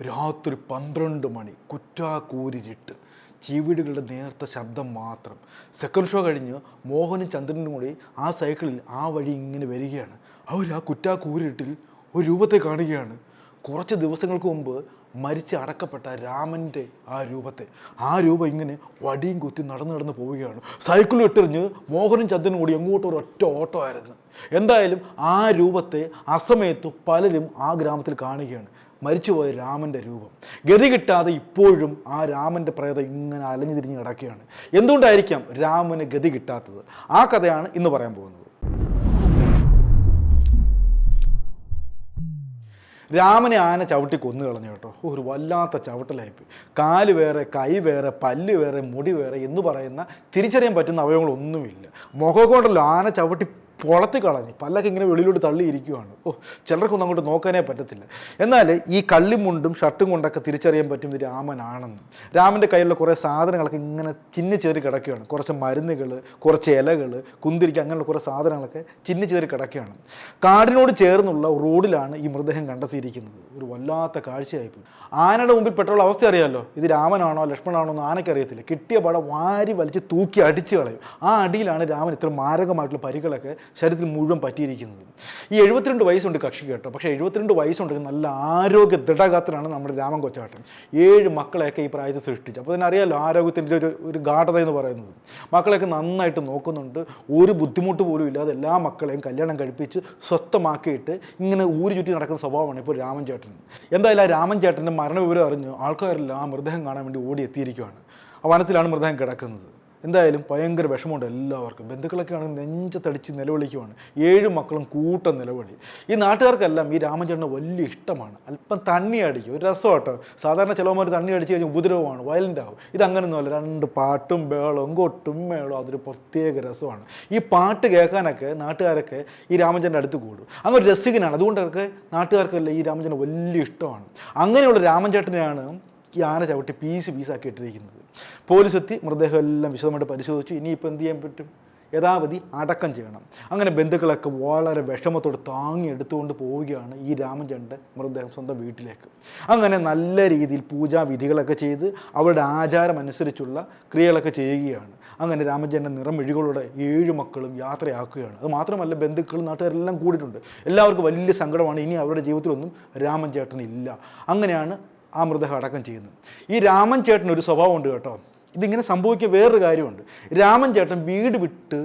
രാത്രി 12 മണി, കുറ്റാക്കൂരിരുട്ട്, ചീവീടുകളുടെ നേർത്ത ശബ്ദം മാത്രം. സെക്കൻഡ് ഷോ കഴിഞ്ഞ് മോഹനും ചന്ദ്രനും കൂടി ആ സൈക്കിളിൽ ആ വഴി ഇങ്ങനെ വരികയാണ്. അവർ ആ കുറ്റാക്കൂരിട്ടിൽ ഒരു രൂപത്തെ കാണുകയാണ്. കുറച്ച് ദിവസങ്ങൾക്ക് മുമ്പ് മരിച്ച് അടക്കപ്പെട്ട രാമൻ്റെ ആ രൂപം ഇങ്ങനെ വടിയും കുത്തി നടന്ന് പോവുകയാണ്. സൈക്കിൾ ഇട്ടെറിഞ്ഞ് മോഹനും ചന്ദ്രനും കൂടി എങ്ങോട്ടും ഒരു ഒറ്റ ഓട്ടമായിരുന്നു. എന്തായാലും ആ രൂപത്തെ അസമയത്ത് പലരും ആ ഗ്രാമത്തിൽ കാണുകയാണ്. മരിച്ചുപോയ രാമൻ്റെ രൂപം. ഗതി കിട്ടാതെ ഇപ്പോഴും ആ രാമൻ്റെ പ്രേതം ഇങ്ങനെ അലഞ്ഞു തിരിഞ്ഞ് കിടക്കുകയാണ്. എന്തുകൊണ്ടായിരിക്കാം രാമന് ഗതി കിട്ടാത്തത്? ആ കഥയാണ് ഇന്ന് പറയാൻ പോകുന്നത്. രാമനെ ആന ചവിട്ടി കൊന്നു കളഞ്ഞു കേട്ടോ. ഒരു വല്ലാത്ത ചവിട്ടലായിപ്പോയി. കാല് വേറെ, കൈ വേറെ, പല്ല് വേറെ, മുടി വേറെ എന്ന് പറയുന്ന തിരിച്ചറിയാൻ പറ്റുന്ന അവയവങ്ങളൊന്നുമില്ല. മുഖം കൊണ്ടല്ലോ ആന ചവിട്ടി പൊളത്തി കളഞ്ഞ് പല്ലൊക്കെ ഇങ്ങനെ വെളിയിലോട്ട് തള്ളിയിരിക്കുവാണ്. ചിലർക്കൊന്നും അങ്ങോട്ട് നോക്കാനേ പറ്റത്തില്ല. എന്നാൽ ഈ കള്ളിമുണ്ടും ഷർട്ടും കൊണ്ടൊക്കെ തിരിച്ചറിയാൻ പറ്റും ഇത് രാമനാണെന്ന്. രാമൻ്റെ കയ്യിലുള്ള കുറേ സാധനങ്ങളൊക്കെ ഇങ്ങനെ ചിന്നിച്ചേറി കിടക്കുകയാണ്. കുറച്ച് മരുന്നുകൾ, കുറച്ച് ഇലകൾ, കുന്തിരിക്ക, അങ്ങനെയുള്ള കുറേ സാധനങ്ങളൊക്കെ ചിന്നിച്ചേറി കിടക്കുകയാണ്. കാടിനോട് ചേർന്നുള്ള റോഡിലാണ് ഈ മൃതദേഹം കണ്ടെത്തിയിരിക്കുന്നത്. ഒരു വല്ലാത്ത കാഴ്ചയായിപ്പോയി. ആനയുടെ മുമ്പിൽ പെട്ടുള്ള അവസ്ഥ അറിയാമല്ലോ. ഇത് രാമനാണോ ലക്ഷ്മണനാണോ എന്ന് ആനയ്ക്ക് അറിയത്തില്ല. കിട്ടിയ പടം വാരി വലിച്ച് തൂക്കി അടിച്ചു കളയും. ആ അടിയിലാണ് രാമൻ ഇത്ര മാരകമായിട്ടുള്ള പരികളൊക്കെ ശരീരത്തിൽ മുഴുവൻ പറ്റിയിരിക്കുന്നത്. ഈ 72 വയസ്സുണ്ട് കക്ഷി കേട്ടോ. പക്ഷേ 72 വയസ്സുണ്ടെങ്കിൽ നല്ല ആരോഗ്യ ദൃഢഗാത്രനാണ് നമ്മുടെ രാമൻ കൊച്ചാട്ടൻ. 7 മക്കളെയൊക്കെ ഈ പ്രായത്തിൽ സൃഷ്ടിച്ചു. അപ്പോൾ തന്നെ അറിയാമല്ലോ ആരോഗ്യത്തിൻ്റെ ഒരു ഗാഠത എന്ന് പറയുന്നത്. മക്കളെയൊക്കെ നന്നായിട്ട് നോക്കുന്നുണ്ട്. ഒരു ബുദ്ധിമുട്ട് പോലും ഇല്ലാതെ എല്ലാ മക്കളെയും കല്യാണം കഴിപ്പിച്ച് സ്വസ്ഥമാക്കിയിട്ട് ഇങ്ങനെ ഊരി ചുറ്റി നടക്കുന്ന സ്വഭാവമാണ് ഇപ്പോൾ രാമൻ ചേട്ടൻ. എന്തായാലും ആ രാമൻ ചേട്ടൻ്റെ മരണവിവരം അറിഞ്ഞു ആൾക്കാരെല്ലാം ആ മൃതദേഹം കാണാൻ വേണ്ടി ഓടി എത്തിയിരിക്കുകയാണ്. ആ വനത്തിലാണ് മൃതദേഹം കിടക്കുന്നത്. എന്തായാലും ഭയങ്കര വിഷമമുണ്ട് എല്ലാവർക്കും. ബന്ധുക്കളൊക്കെ ആണെങ്കിൽ നെഞ്ചത്തടിച്ച് നിലവിളിക്കുവാണ്. 7 മക്കളും കൂട്ടം നിലവിളി. ഈ നാട്ടുകാർക്കെല്ലാം ഈ രാമചന്ദ്രന് വലിയ ഇഷ്ടമാണ്. അല്പം തണ്ണി അടിക്കും, ഒരു രസമാട്ടോ. സാധാരണ ചിലവന്മാർ തണ്ണി അടിച്ച് കഴിഞ്ഞാൽ ഉപദ്രവമാണ്, വയലൻ്റ് ആവും. ഇതങ്ങനെയൊന്നുമല്ല. 2 പാട്ടും ബേളവും കൊട്ടും മേളവും, അതൊരു പ്രത്യേക രസമാണ്. ഈ പാട്ട് കേൾക്കാനൊക്കെ നാട്ടുകാരൊക്കെ ഈ രാമചന്ദ്രൻ്റെ അടുത്ത് കൂടും. അങ്ങനെ രസികനാണ്. അതുകൊണ്ടൊക്കെ നാട്ടുകാർക്കല്ല ഈ രാമചന്ദ്രൻ വലിയ ഇഷ്ടമാണ്. അങ്ങനെയുള്ള രാമചേട്ടനെയാണ് ഈ ആന ചവിട്ടി പീസാക്കി ഇട്ടിരിക്കുന്നത്. പോലീസ് എത്തി മൃതദേഹം എല്ലാം വിശദമായിട്ട് പരിശോധിച്ചു. ഇനിയിപ്പോൾ എന്ത് ചെയ്യാൻ പറ്റും? യഥാവധി അടക്കം ചെയ്യണം. അങ്ങനെ ബന്ധുക്കളൊക്കെ വളരെ വിഷമത്തോടെ താങ്ങി എടുത്തുകൊണ്ട് പോവുകയാണ് ഈ രാമചന്ദ്രൻ്റെ മൃതദേഹം സ്വന്തം വീട്ടിലേക്ക്. അങ്ങനെ നല്ല രീതിയിൽ പൂജാവിധികളൊക്കെ ചെയ്ത് അവരുടെ ആചാരം അനുസരിച്ചുള്ള ക്രിയകളൊക്കെ ചെയ്യുകയാണ്. അങ്ങനെ രാമചന്ദ്രൻ്റെ നിറമിഴികളോടെ 7 മക്കളും യാത്രയാക്കുകയാണ്. അത് മാത്രമല്ല ബന്ധുക്കളും നാട്ടുകാരെല്ലാം കൂടിയിട്ടുണ്ട്. എല്ലാവർക്കും വലിയ സങ്കടമാണ്. ഇനി അവരുടെ ജീവിതത്തിലൊന്നും രാമൻ ചേട്ടനില്ല. അങ്ങനെയാണ് ആ മൃതദേഹം അടക്കം ചെയ്യുന്നത്. ഈ രാമൻ ചേട്ടന് ഒരു സ്വഭാവമുണ്ട് കേട്ടോ. ഇതിങ്ങനെ സംഭവിക്കുക വേറൊരു കാര്യമുണ്ട്. രാമൻ ചേട്ടൻ വീട് വിട്ട്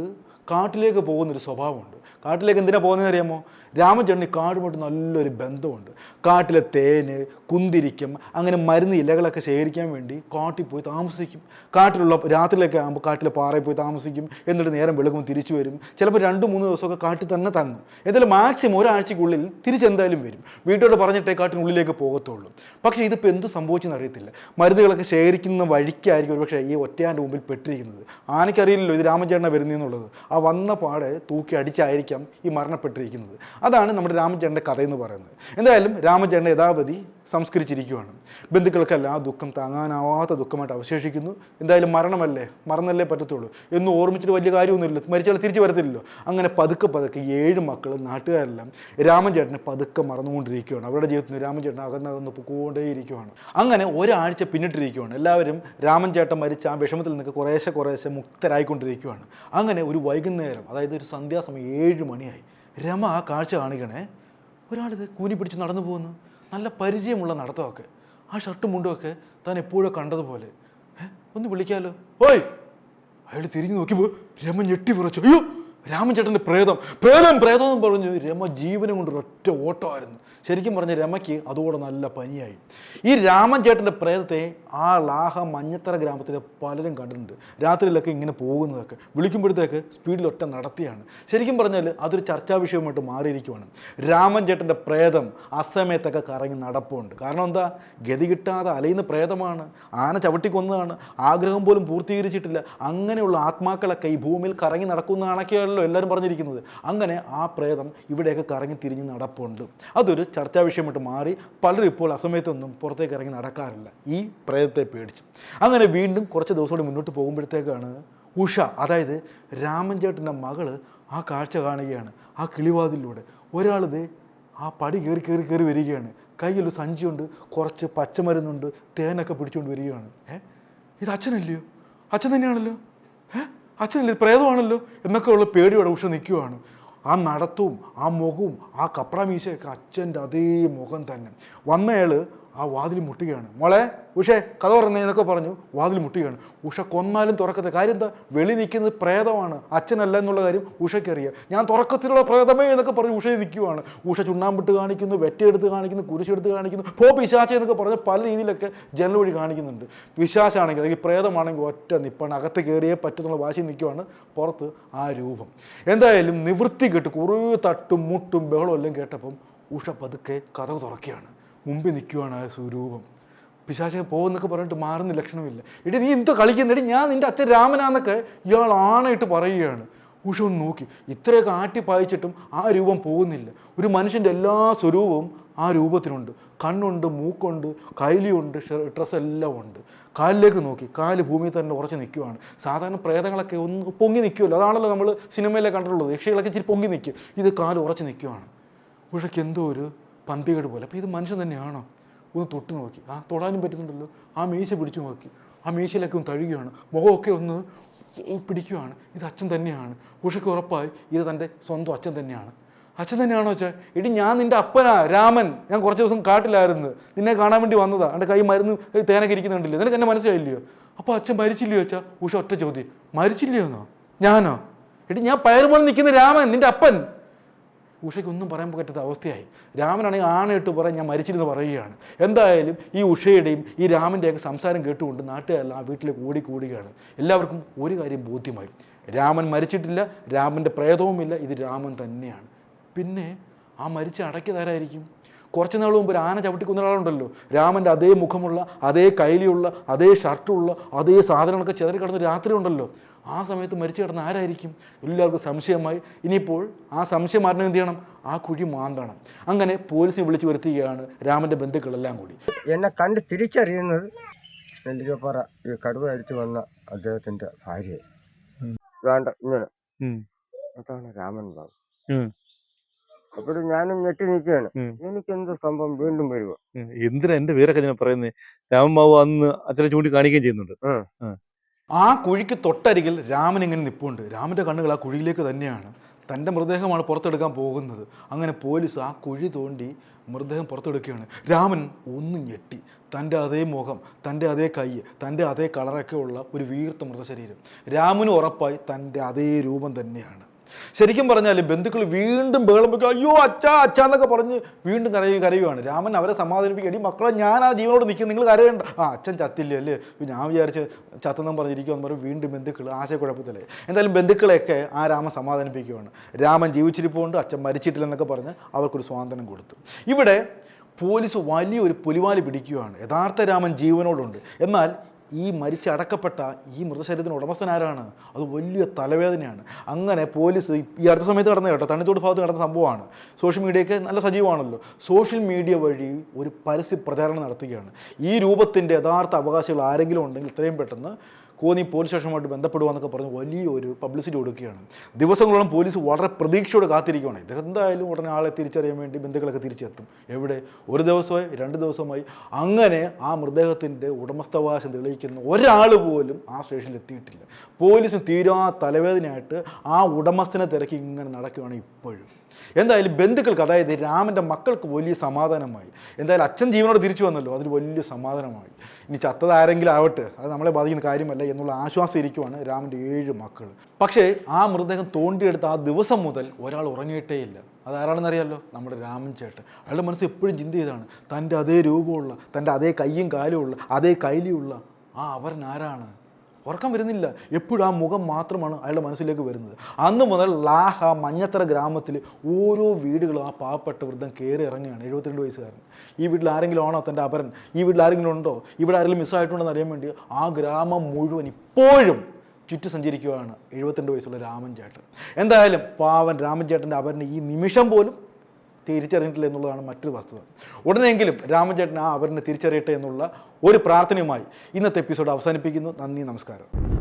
കാട്ടിലേക്ക് പോകുന്നൊരു സ്വഭാവമുണ്ട്. കാട്ടിലേക്ക് എന്തിനാണ് പോകുന്നതെന്ന് അറിയാമോ? രാമചേട്ടന് കാടുമായിട്ട് നല്ലൊരു ബന്ധമുണ്ട്. കാട്ടിലെ തേന്, കുന്തിരിക്കം, അങ്ങനെ മരുന്ന് ഇലകളൊക്കെ ശേഖരിക്കാൻ വേണ്ടി കാട്ടിൽ പോയി താമസിക്കും. കാട്ടിലുള്ള രാത്രിയിലൊക്കെ ആകുമ്പോൾ കാട്ടിലെ പാറയിൽ പോയി താമസിക്കും. എന്നിട്ട് നേരം വെളുക്കുമ്പോൾ തിരിച്ചു വരും. ചിലപ്പോൾ 2-3 ദിവസമൊക്കെ കാട്ടിൽ തന്നെ തങ്ങും. എന്തായാലും മാക്സിമം ഒരാഴ്ചയ്ക്കുള്ളിൽ തിരിച്ചെന്തായാലും വരും. വീട്ടോട് പറഞ്ഞിട്ടേ കാട്ടിനുള്ളിലേക്ക് പോകത്തുള്ളൂ. പക്ഷേ ഇതിപ്പോൾ എന്ത് സംഭവിച്ചെന്ന് അറിയത്തില്ല. മരുന്നുകളൊക്കെ ശേഖരിക്കുന്ന വഴിക്കായിരിക്കും ഒരുപക്ഷെ ഈ ഒറ്റയാൻ്റെ മുമ്പിൽ പെട്ടിരിക്കുന്നത്. ആനയ്ക്കറിയില്ലല്ലോ ഇത് രാമചേട്ടനെ വരുന്നതെന്നുള്ളത്. ആ വന്ന പാടെ തൂക്കി അടിച്ചായിരിക്കാം ഈ മരണപ്പെട്ടിരിക്കുന്നത്. അതാണ് നമ്മുടെ രാമചേട്ടൻ്റെ കഥയെന്ന് പറയുന്നത്. എന്തായാലും രാമചേട്ടനെ യഥാവധി സംസ്കരിച്ചിരിക്കുകയാണ്. ബന്ധുക്കൾക്കെല്ലാം ആ ദുഃഖം താങ്ങാനാവാത്ത ദുഃഖമായിട്ട് അവശേഷിക്കുന്നു. എന്തായാലും മരണമല്ലേ, മറന്നല്ലേ പറ്റത്തുള്ളൂ. എന്നും ഓർമ്മിച്ചിട്ട് വലിയ കാര്യമൊന്നുമില്ല. മരിച്ചാൽ തിരിച്ചു വരത്തില്ലല്ലോ. അങ്ങനെ പതുക്കെ 7 മക്കളും നാട്ടുകാരെല്ലാം രാമചേട്ടനെ പതുക്കെ മറന്നുകൊണ്ടിരിക്കുകയാണ്. അവരുടെ ജീവിതത്തിൽ രാമചേട്ടൻ അകന്നകന്ന് പോയിക്കൊണ്ടേയിരിക്കുകയാണ്. അങ്ങനെ ഒരാഴ്ച പിന്നിട്ടിരിക്കുകയാണ്. എല്ലാവരും രാമൻ ചേട്ടൻ മരിച്ച ആ വിഷമത്തിൽ നിന്നൊക്കെ കുറേശ്ശെ മുക്തരായിക്കൊണ്ടിരിക്കുകയാണ്. അങ്ങനെ ഒരു വൈകുന്നേരം, അതായത് ഒരു സന്ധ്യാസമയം 7 മണിയായി. രമ ആ കാഴ്ച കാണുകയാണേ. ഒരാളിത് കൂനി പിടിച്ച് നടന്നു പോകുന്നു. നല്ല പരിചയമുള്ള നടത്തമൊക്കെ. ആ ഷർട്ടും മുണ്ടുമൊക്കെ താൻ എപ്പോഴും കണ്ടതുപോലെ. ഒന്ന് വിളിക്കാമല്ലോ. ഓയ്! അയാൾ തിരിഞ്ഞു നോക്കിയപ്പോൾ രമ ഞെട്ടി വിറച്ചു. അയ്യോ, രാമചേട്ടൻ്റെ പ്രേതം എന്ന് പറഞ്ഞു രമ ജീവനം കൊണ്ട് ഒരൊറ്റ ഓട്ടമായിരുന്നു. ശരിക്കും പറഞ്ഞ രമയ്ക്ക് അതോടെ നല്ല പനിയായി. ഈ രാമചേട്ടൻ്റെ പ്രേതത്തെ ആ ലാഹ മഞ്ഞത്തറ ഗ്രാമത്തിലെ പലരും കണ്ടിട്ടുണ്ട്. രാത്രിയിലൊക്കെ ഇങ്ങനെ പോകുന്നതൊക്കെ വിളിക്കുമ്പോഴത്തേക്ക് സ്പീഡിൽ ഒറ്റ നടത്തിയാണ്. ശരിക്കും പറഞ്ഞാൽ അതൊരു ചർച്ചാ വിഷയമായിട്ട് മാറിയിരിക്കുവാണ്. രാമചേട്ടൻ്റെ പ്രേതം അസമയത്തൊക്കെ കറങ്ങി നടപ്പുണ്ട്. കാരണം എന്താ? ഗതി കിട്ടാതെ അലയുന്ന പ്രേതമാണ്. ആന ചവിട്ടിക്കൊന്നതാണ്. ആഗ്രഹം പോലും പൂർത്തീകരിച്ചിട്ടില്ല. അങ്ങനെയുള്ള ആത്മാക്കളൊക്കെ ഈ ഭൂമിയിൽ കറങ്ങി നടക്കുന്നതാണൊക്കെയല്ലോ എല്ലാവരും പറഞ്ഞിരിക്കുന്നത്. അങ്ങനെ ആ പ്രേതം ഇവിടെയൊക്കെ കറങ്ങി തിരിഞ്ഞ് നടപ്പുണ്ട്. അതൊരു ചർച്ചാ വിഷയമായിട്ട് മാറി. പലരും ഇപ്പോൾ അസമയത്തൊന്നും പുറത്തേക്ക് ഇറങ്ങി നടക്കാറില്ല, ഈ പ്രേതത്തെ പേടിച്ച്. അങ്ങനെ വീണ്ടും കുറച്ച് ദിവസം കൂടി മുന്നോട്ട് പോകുമ്പോഴത്തേക്കാണ് ഉഷ, അതായത് രാമൻ ചേട്ടൻ്റെ മകള് ആ കാഴ്ച കാണുകയാണ്. ആ കിളിവാതിലൂടെ ഒരാളിത് ആ പടി കയറി കയറി കയറി വരികയാണ്. കയ്യിലൊരു സഞ്ചിയുണ്ട്, കുറച്ച് പച്ചമരുന്നുണ്ട്, തേനൊക്കെ പിടിച്ചുകൊണ്ട് വരികയാണ്. ഇത് അച്ഛനല്ലയോ? അച്ഛൻ തന്നെയാണല്ലോ. അച്ഛനല്ലേ? ഇത് പ്രേതമാണല്ലോ എന്നൊക്കെ ഉള്ള പേടിയോടെ ഉഷ നിൽക്കുകയാണ്. ആ നടത്തവും ആ മുഖവും ആ കപ്ര മീശയൊക്കെ അച്ഛൻ്റെ അതേ മുഖം തന്നെ. വന്നയാൾ ആ വാതിൽ മുട്ടുകയാണ്. മോളെ ഉഷേ കഥ പറഞ്ഞേ എന്നൊക്കെ പറഞ്ഞു വാതിൽ മുട്ടുകയാണ്. ഉഷ കൊന്നാലും തുറക്കത്തെ കാര്യം എന്താ? വെളി നിൽക്കുന്നത് പ്രേതമാണ്, അച്ഛനല്ല എന്നുള്ള കാര്യം ഉഷയ്ക്കറിയാം. ഞാൻ തുറക്കത്തിലുള്ള പ്രേതമേ എന്നൊക്കെ പറഞ്ഞ് ഉഷ നിൽക്കുവാണ്. ഉഷ ചുണ്ണാമ്പിട്ട് കാണിക്കുന്നു, വെറ്റയെടുത്ത് കാണിക്കുന്നു, കുരിശെടുത്ത് കാണിക്കുന്നു, പിശാച എന്നൊക്കെ പറഞ്ഞ് പല രീതിയിലൊക്കെ ജനൽ വഴി കാണിക്കുന്നുണ്ട്. പിശാചാണെങ്കിൽ അല്ലെങ്കിൽ പ്രേതമാണെങ്കിൽ ഒറ്റ നിപ്പാണ്, അകത്ത് കയറിയേ പറ്റുന്നുള്ള വാശി നിൽക്കുവാണ്. പുറത്ത് ആ രൂപം എന്തായാലും നിവൃത്തി കേട്ട് കുറേ തട്ടും മുട്ടും ബഹളം എല്ലാം കേട്ടപ്പം ഉഷ പതുക്കെ കഥ തുറക്കുകയാണ്. മുമ്പിൽ നിൽക്കുവാണ് ആ സ്വരൂപം. പിശാചിനെ പോകുന്നൊക്കെ പറഞ്ഞിട്ട് മാറുന്ന ലക്ഷണമില്ല. എടി നീ എന്തോ കളിക്കുന്നെടി, ഞാൻ നിൻ്റെ അച്ഛൻ രാമനാന്നൊക്കെ ഇയാൾ ആണയിട്ട് പറയുകയാണ്. ഉഷ ഒന്ന് നോക്കി, ഇത്രയൊക്കെ ആട്ടി പായിച്ചിട്ടും ആ രൂപം പോകുന്നില്ല. ഒരു മനുഷ്യൻ്റെ എല്ലാ സ്വരൂപവും ആ രൂപത്തിനുണ്ട്. കണ്ണുണ്ട്, മൂക്കുണ്ട്, കൈലിയുണ്ട്, ഡ്രസ്സ് എല്ലാം ഉണ്ട്. കാലിലേക്ക് നോക്കി, കാല് ഭൂമിയിൽ തന്നെ ഉറച്ച് നിൽക്കുവാണ്. സാധാരണ പ്രേതങ്ങളൊക്കെ ഒന്ന് പൊങ്ങി നിൽക്കുമല്ലോ, അതാണല്ലോ നമ്മൾ സിനിമയിലെ കണ്ടിട്ടുള്ളത്. യക്ഷികളൊക്കെ ഇച്ചിരി പൊങ്ങി നിൽക്കും, ഇത് കാല് ഉറച്ച് നിൽക്കുവാണ്. ഉഷയ്ക്ക് എന്തോ ഒരു പന്തികേട് പോലെ. അപ്പോൾ ഇത് മനുഷ്യൻ തന്നെയാണോ? ഒന്ന് തൊട്ട് നോക്കി, തൊടാനും പറ്റുന്നുണ്ടല്ലോ. ആ മീശ പിടിച്ചു നോക്കി, ആ മീശയിലൊക്കെ ഒന്ന് തഴുകുകയാണ്. മുഖമൊക്കെ ഒന്ന് പിടിക്കുകയാണ്. ഇത് അച്ഛൻ തന്നെയാണ്. ഉഷയ്ക്ക് ഉറപ്പായി ഇത് തൻ്റെ സ്വന്തം അച്ഛൻ തന്നെയാണ്. അച്ഛൻ തന്നെയാണോ വെച്ചാൽ? എടി ഞാൻ നിൻ്റെ അപ്പനാ രാമൻ, ഞാൻ കുറച്ച് ദിവസം കാട്ടിലായിരുന്നു, നിന്നെ കാണാൻ വേണ്ടി വന്നതാ. എൻ്റെ കൈ മരുന്ന് തേനൊക്കെ ഇരിക്കുന്നുണ്ടല്ലോ, നിനക്ക് എന്നെ മനസ്സിലായില്ലയോ? അപ്പോൾ അച്ഛൻ മരിച്ചില്ലയോ വെച്ചാൽ? ഉഷ ഒറ്റ ചോദ്യം, മരിച്ചില്ലയോന്നോ? ഞാനോ? എടി ഞാൻ പയറുപോലെ നിൽക്കുന്ന രാമൻ, നിൻ്റെ അപ്പൻ. ഉഷയ്ക്ക് ഒന്നും പറയാൻ പറ്റാത്ത അവസ്ഥയായി. രാമനാണെങ്കിൽ ആണയിട്ട് പറയാൻ ഞാൻ മരിച്ചില്ലെന്ന് പറയുകയാണ്. എന്തായാലും ഈ ഉഷയുടെയും ഈ രാമൻ്റെയൊക്കെ സംസാരം കേട്ടുകൊണ്ട് നാട്ടുകാരെല്ലാം ആ വീട്ടിലേക്ക് ഓടിക്കൂടുകയാണ്. എല്ലാവർക്കും ഒരു കാര്യം ബോധ്യമായി, രാമൻ മരിച്ചിട്ടില്ല, രാമൻ്റെ പ്രേതവുമില്ല, ഇത് രാമൻ തന്നെയാണ്. പിന്നെ ആ മരിച്ച അടക്കിയതാരായിരിക്കും? കുറച്ച് നാൾ മുമ്പ് ഒരു ആന ചവിട്ടിക്കുന്ന ഒരാളുണ്ടല്ലോ, രാമൻ്റെ അതേ മുഖമുള്ള, അതേ കൈലിയുള്ള, അതേ ഷർട്ടുള്ള, അതേ സാധനങ്ങളൊക്കെ ചെതറി കിടന്ന രാത്രി ഉണ്ടല്ലോ, ആ സമയത്ത് മരിച്ചു കിടന്ന ആരായിരിക്കും? എല്ലാവർക്കും സംശയമായി. ഇനിയിപ്പോൾ ആ സംശയം മാറണം, എന്ത് ചെയ്യണം? ആ കുഴി മാന്തണം. അങ്ങനെ പോലീസിനെ വിളിച്ചു വരുത്തുകയാണ് രാമൻ്റെ ബന്ധുക്കളെല്ലാം കൂടി. എന്നെ കണ്ട് തിരിച്ചറിയുന്നത് നെല്ലിക്കപ്പാറ ഈ കടുവ അടിച്ചു വന്ന അദ്ദേഹത്തിൻ്റെ ഭാര്യ വേണ്ട ഇങ്ങനെ, അതാണ് രാമൻ ബാബു. അപ്പോൾ ഞാനും ഞെട്ടി നിൽക്കുകയാണ്. എനിക്ക് എന്ത് സംഭവം വീണ്ടും വരുമോ? എന്തിനാ എന്റെ പേരൊക്കെ ഞാൻ പറയുന്നത്? രാമൻ ബാബു അന്ന് അച്ഛനെ ചൂണ്ടി കാണിക്കുകയും ചെയ്യുന്നുണ്ട്. ആ കുഴിക്ക് തൊട്ടരികിൽ രാമൻ ഇങ്ങനെ നിൽപ്പുണ്ട്. രാമൻ്റെ കണ്ണുകൾ ആ കുഴിയിലേക്ക് തന്നെയാണ്. തൻ്റെ മൃതദേഹമാണ് പുറത്തെടുക്കാൻ പോകുന്നത്. അങ്ങനെ പോലീസ് ആ കുഴി തോണ്ടി മൃതദേഹം പുറത്തെടുക്കുകയാണ്. രാമൻ ഒന്നും ഞെട്ടി. തൻ്റെ അതേ മുഖം, തൻ്റെ അതേ കൈ, തൻ്റെ അതേ കളറൊക്കെ ഉള്ള ഒരു വീർത്ത മൃതശരീരം. രാമന് ഉറപ്പായി തൻ്റെ അതേ രൂപം തന്നെയാണ്. ശരിക്കും പറഞ്ഞാൽ ബന്ധുക്കൾ വീണ്ടും ബഹളം വെക്കുക, അയ്യോ അച്ഛാ അച്ഛാ എന്നൊക്കെ പറഞ്ഞ് വീണ്ടും കരയുകയാണ്. രാമൻ അവരെ സമാധാനിപ്പിക്കുക, എടി മക്കളെ ഞാൻ ആ ജീവനോട് നിൽക്കും, നിങ്ങൾ കരയണ്ട. അച്ഛൻ ചത്തില്ലേ അല്ലേ, ഞാൻ വിചാരിച്ച് ചത്തെന്നും പറഞ്ഞിരിക്കുമെന്ന് പറഞ്ഞ് വീണ്ടും ബന്ധുക്കൾ ആശയക്കുഴപ്പത്തിലേ. എന്തായാലും ബന്ധുക്കളെയൊക്കെ ആ രാമൻ സമാധാനിപ്പിക്കുകയാണ്. രാമൻ ജീവിച്ചിരിപ്പുണ്ട്, അച്ഛൻ മരിച്ചിട്ടില്ലെന്നൊക്കെ പറഞ്ഞ് അവർക്കൊരു സ്വാതന്ത്ര്യം കൊടുത്തു. ഇവിടെ പോലീസ് വലിയൊരു പുലിവാലി പിടിക്കുകയാണ്. യഥാർത്ഥ രാമൻ ജീവനോടുണ്ട്, എന്നാൽ ഈ മരിച്ചടക്കപ്പെട്ട ഈ മൃതശരീരത്തിന് ഉടമസ്ഥനാരാണ്? അത് വലിയ തലവേദനയാണ്. അങ്ങനെ പോലീസ് ഈ അടുത്ത സമയത്ത് നടന്ന കേട്ടോ, തണ്ണിത്തോട് ഭാഗത്ത് നടന്ന സംഭവമാണ്. സോഷ്യൽ മീഡിയയൊക്കെ നല്ല സജീവമാണല്ലോ. സോഷ്യൽ മീഡിയ വഴി ഒരു പരസ്യ പ്രചാരണം നടത്തുകയാണ്. ഈ രൂപത്തിൻ്റെ യഥാർത്ഥ അവകാശികൾ ആരെങ്കിലും ഉണ്ടെങ്കിൽ ഇത്രയും പെട്ടെന്ന് കോന്നി പോലീസ് സ്റ്റേഷനുമായിട്ട് ബന്ധപ്പെടുക പറഞ്ഞ് വലിയൊരു പബ്ലിസിറ്റി കൊടുക്കുകയാണ്. ദിവസങ്ങളോളം പോലീസ് വളരെ പ്രതീക്ഷയോടെ കാത്തിരിക്കുകയാണ്. ഇതെന്തായാലും ഉടനെ ആളെ തിരിച്ചറിയാൻ വേണ്ടി ബന്ധുക്കളൊക്കെ തിരിച്ചെത്തും. എവിടെ? ഒരു ദിവസമായി, 2 ദിവസമായി. അങ്ങനെ ആ മൃതദേഹത്തിൻ്റെ ഉടമസ്ഥാവകാശം തെളിയിക്കുന്ന ഒരാൾ പോലും ആ സ്റ്റേഷനിൽ എത്തിയിട്ടില്ല. പോലീസ് തീരാ തലവേദനയായിട്ട് ആ ഉടമസ്ഥനെ തിരക്കി ഇങ്ങനെ നടക്കുകയാണ് ഇപ്പോഴും. എന്തായാലും ബന്ധുക്കൾക്ക്, അതായത് രാമൻ്റെ മക്കൾക്ക് വലിയ സമാധാനമായി. എന്തായാലും അച്ഛൻ ജീവനോട് തിരിച്ചു വന്നല്ലോ, അതിന് വലിയ സമാധാനമായി. ഇനി ചത്തത് ആരെങ്കിലും ആവട്ടെ, അത് നമ്മളെ ബാധിക്കുന്ന കാര്യമല്ല എന്നുള്ള ആശ്വാസം ഇരിക്കുവാണ് രാമൻ്റെ 7 മക്കൾ. പക്ഷേ ആ മൃതദേഹം തോണ്ടിയെടുത്ത ആ ദിവസം മുതൽ ഒരാൾ ഉറങ്ങിയിട്ടേ ഇല്ല. അതാരാണെന്നറിയാമല്ലോ? നമ്മുടെ രാമൻ ചേട്ടൻ. അയാളുടെ മനസ്സ് എപ്പോഴും ചിന്ത ചെയ്താണ്, തൻ്റെ അതേ രൂപമുള്ള, തൻ്റെ അതേ കയ്യും കാലും ഉള്ള, അതേ കൈലിയുള്ള ആ അവൻ ആരാണ്? ഉറക്കം വരുന്നില്ല. എപ്പോഴും ആ മുഖം മാത്രമാണ് അയാളുടെ മനസ്സിലേക്ക് വരുന്നത്. അന്ന് മുതൽ ലാഹ മഞ്ഞത്തറ ഗ്രാമത്തിൽ ഓരോ വീടുകളും ആ പാവപ്പെട്ട വൃദ്ധം കയറി ഇറങ്ങുകയാണ്. 72 വയസ്സുകാരൻ. ഈ വീട്ടിൽ ആരെങ്കിലും ആണോ തൻ്റെ അപരൻ? ഈ വീട്ടിൽ ആരെങ്കിലും ഉണ്ടോ? ഇവിടെ ആരെങ്കിലും മിസ്സായിട്ടുണ്ടെന്ന് അറിയാൻ വേണ്ടി ആ ഗ്രാമം മുഴുവൻ ഇപ്പോഴും ചുറ്റി സഞ്ചരിക്കുകയാണ് 72 വയസ്സുള്ള രാമൻ ചേട്ടൻ. എന്തായാലും പാവൻ രാമൻ ചേട്ടൻ്റെ അപരനെ ഈ നിമിഷം പോലും തിരിച്ചറിഞ്ഞിട്ടില്ല എന്നുള്ളതാണ് മറ്റൊരു വസ്തുത. ഉടനെങ്കിലും രാമചേട്ടൻ ആ അവരിനെ തിരിച്ചറിയട്ടെ എന്നുള്ള ഒരു പ്രാർത്ഥനയുമായി ഇന്നത്തെ എപ്പിസോഡ് അവസാനിപ്പിക്കുന്നു. നന്ദി, നമസ്കാരം.